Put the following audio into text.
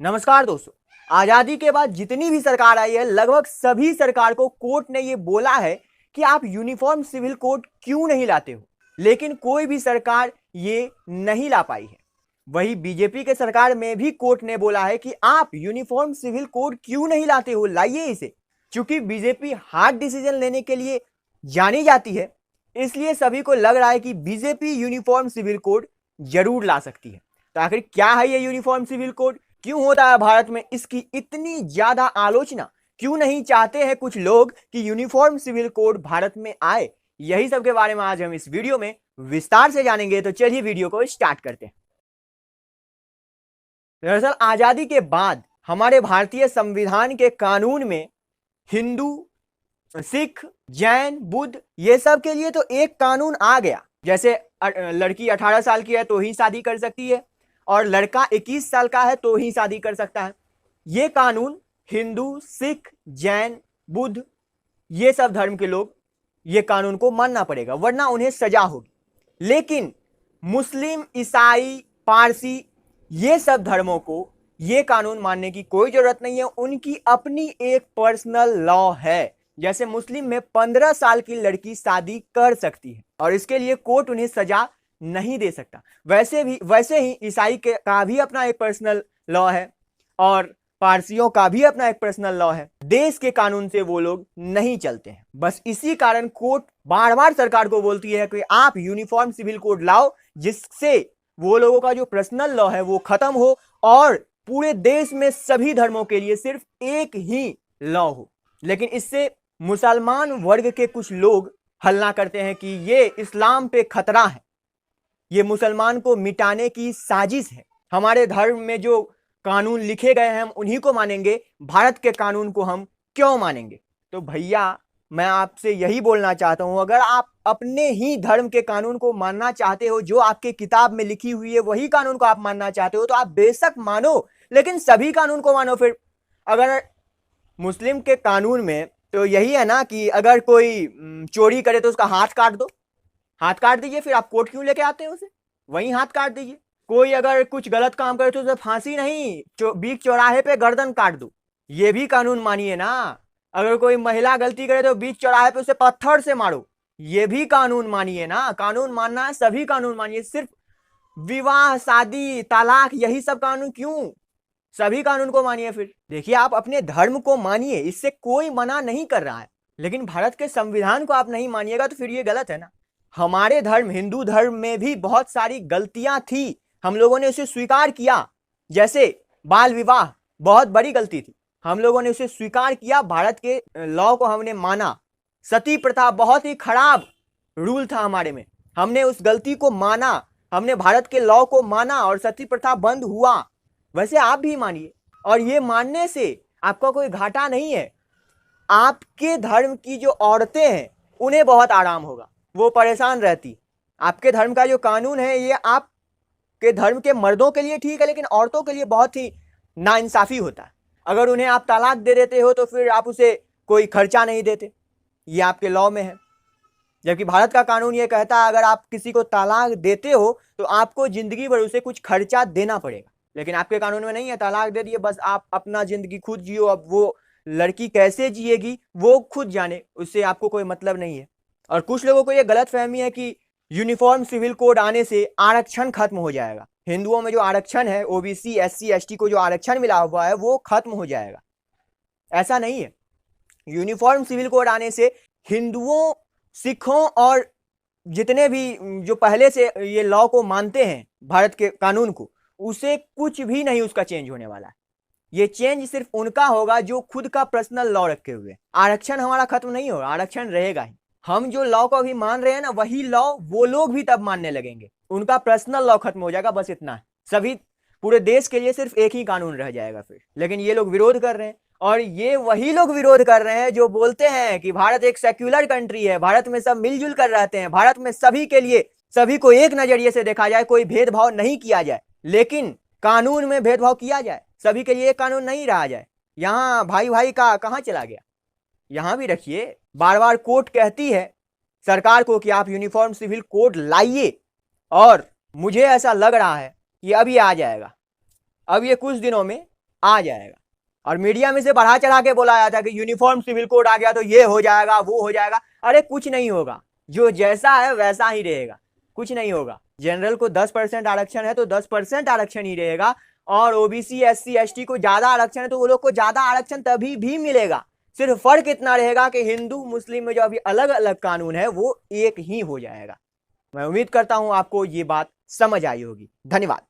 नमस्कार दोस्तों। आजादी के बाद जितनी भी सरकार आई है, लगभग सभी सरकार को कोर्ट ने ये बोला है कि आप यूनिफॉर्म सिविल कोड क्यों नहीं लाते हो, लेकिन कोई भी सरकार ये नहीं ला पाई है। वही बीजेपी के सरकार में भी कोर्ट ने बोला है कि आप यूनिफॉर्म सिविल कोड क्यों नहीं लाते हो, लाइए इसे। क्योंकि बीजेपी हार्ड डिसीजन लेने के लिए जानी जाती है, इसलिए सभी को लग रहा है कि बीजेपी यूनिफॉर्म सिविल कोड जरूर ला सकती है। तो आखिर क्या है ये यूनिफॉर्म सिविल कोड, क्यों होता है भारत में इसकी इतनी ज्यादा आलोचना, क्यों नहीं चाहते हैं कुछ लोग कि यूनिफॉर्म सिविल कोड भारत में आए, यही सब के बारे में आज हम इस वीडियो में विस्तार से जानेंगे। तो चलिए वीडियो को स्टार्ट करते हैं। दरअसल आजादी के बाद हमारे भारतीय संविधान के कानून में हिंदू, सिख, जैन, बुद्ध ये सब के लिए तो एक कानून आ गया। जैसे लड़की 18 साल की है तो ही शादी कर सकती है और लड़का 21 साल का है तो ही शादी कर सकता है। ये कानून हिंदू, सिख, जैन, बुद्ध ये सब धर्म के लोग ये कानून को मानना पड़ेगा, वरना उन्हें सजा होगी। लेकिन मुस्लिम, ईसाई, पारसी ये सब धर्मों को ये कानून मानने की कोई जरूरत नहीं है। उनकी अपनी एक पर्सनल लॉ है। जैसे मुस्लिम में 15 साल की लड़की शादी कर सकती है और इसके लिए कोर्ट उन्हें सजा नहीं दे सकता। वैसे ही ईसाई का भी अपना एक पर्सनल लॉ है और पारसियों का भी अपना एक पर्सनल लॉ है। देश के कानून से वो लोग नहीं चलते हैं। बस इसी कारण कोर्ट बार बार सरकार को बोलती है कि आप यूनिफॉर्म सिविल कोड लाओ, जिससे वो लोगों का जो पर्सनल लॉ है वो खत्म हो और पूरे देश में सभी धर्मों के लिए सिर्फ एक ही लॉ हो। लेकिन इससे मुसलमान वर्ग के कुछ लोग हल्ला करते हैं कि ये इस्लाम पे खतरा है, ये मुसलमान को मिटाने की साजिश है। हमारे धर्म में जो कानून लिखे गए हैं हम उन्हीं को मानेंगे, भारत के कानून को हम क्यों मानेंगे। तो भैया मैं आपसे यही बोलना चाहता हूं, अगर आप अपने ही धर्म के कानून को मानना चाहते हो, जो आपके किताब में लिखी हुई है वही कानून को आप मानना चाहते हो, तो आप बेशक मानो, लेकिन सभी कानून को मानो। फिर अगर मुस्लिम के कानून में तो यही है ना कि अगर कोई चोरी करे तो उसका हाथ काट दो, हाथ काट दीजिए। फिर आप कोर्ट क्यों लेके आते हैं उसे, वहीं हाथ काट दीजिए। कोई अगर कुछ गलत काम करे तो उसे फांसी नहीं, बीच चौराहे पे गर्दन काट दो, ये भी कानून मानिए ना। अगर कोई महिला गलती करे तो बीच चौराहे पे उसे पत्थर से मारो, ये भी कानून मानिए ना। कानून मानना है, सभी कानून मानिए। सिर्फ विवाह, शादी, तलाक यही सब कानून क्यों, सभी कानून को मानिए। फिर देखिए, आप अपने धर्म को मानिए, इससे कोई मना नहीं कर रहा है, लेकिन भारत के संविधान को आप नहीं मानिएगा तो फिर ये गलत है ना। हमारे धर्म, हिंदू धर्म में भी बहुत सारी गलतियां थी, हम लोगों ने उसे स्वीकार किया। जैसे बाल विवाह बहुत बड़ी गलती थी, हम लोगों ने उसे स्वीकार किया, भारत के लॉ को हमने माना। सती प्रथा बहुत ही खराब रूल था हमारे में, हमने उस गलती को माना, हमने भारत के लॉ को माना और सती प्रथा बंद हुआ। वैसे आप भी मानिए, और ये मानने से आपका कोई घाटा नहीं है। आपके धर्म की जो औरतें हैं उन्हें बहुत आराम होगा, वो परेशान रहती। आपके धर्म का जो कानून है ये आपके धर्म के मर्दों के लिए ठीक है, लेकिन औरतों के लिए बहुत ही नाइंसाफी होता है। अगर उन्हें आप तलाक दे देते हो तो फिर आप उसे कोई खर्चा नहीं देते, ये आपके लॉ में है। जबकि भारत का कानून ये कहता है अगर आप किसी को तलाक देते हो तो आपको जिंदगी भर उसे कुछ खर्चा देना पड़ेगा। लेकिन आपके कानून में नहीं है, तलाक दे दिए बस, आप अपना जिंदगी खुद जियो। अब वो लड़की कैसे जिएगी वो खुद जाने, उससे आपको कोई मतलब नहीं है। और कुछ लोगों को ये गलत फहमी है कि यूनिफॉर्म सिविल कोड आने से आरक्षण खत्म हो जाएगा। हिंदुओं में जो आरक्षण है, ओबीसी, एससी, एसटी को जो आरक्षण मिला हुआ है वो खत्म हो जाएगा। ऐसा नहीं है। यूनिफॉर्म सिविल कोड आने से हिंदुओं, सिखों और जितने भी जो पहले से ये लॉ को मानते हैं, भारत के कानून को, उसे कुछ भी नहीं उसका चेंज होने वाला है। ये चेंज सिर्फ उनका होगा जो खुद का पर्सनल लॉ रखे हुए। आरक्षण हमारा खत्म नहीं होगा, आरक्षण रहेगा ही। हम जो लॉ को अभी मान रहे हैं ना, वही लॉ वो लोग भी तब मानने लगेंगे, उनका पर्सनल लॉ खत्म हो जाएगा, बस इतना है। सभी पूरे देश के लिए सिर्फ एक ही कानून रह जाएगा फिर। लेकिन ये लोग विरोध कर रहे हैं, और ये वही लोग विरोध कर रहे हैं जो बोलते हैं कि भारत एक सेक्युलर कंट्री है, भारत में सब मिलजुल कर रहते हैं, भारत में सभी के लिए, सभी को एक नजरिए से देखा जाए, कोई भेदभाव नहीं किया जाए। लेकिन कानून में भेदभाव किया जाए, सभी के लिए एक कानून नहीं रहा जाए। यहाँ भाई भाई का कहाँ चला गया, यहाँ भी रखिए। बार बार कोर्ट कहती है सरकार को कि आप यूनिफॉर्म सिविल कोड लाइए, और मुझे ऐसा लग रहा है कि अभी आ जाएगा। अब ये कुछ दिनों में आ जाएगा। और मीडिया में से बढ़ा चढ़ा के बोला जाता है कि यूनिफॉर्म सिविल कोड आ गया तो ये हो जाएगा वो हो जाएगा। अरे कुछ नहीं होगा, जो जैसा है वैसा ही रहेगा, कुछ नहीं होगा। जनरल को 10% आरक्षण है तो 10% आरक्षण ही रहेगा, और ओबीसी एससी एसटी को ज्यादा आरक्षण है तो वो लोग को ज्यादा आरक्षण तभी भी मिलेगा। सिर्फ फर्क इतना रहेगा कि हिंदू मुस्लिम में जो अभी अलग अलग कानून है वो एक ही हो जाएगा। मैं उम्मीद करता हूं आपको ये बात समझ आई होगी। धन्यवाद।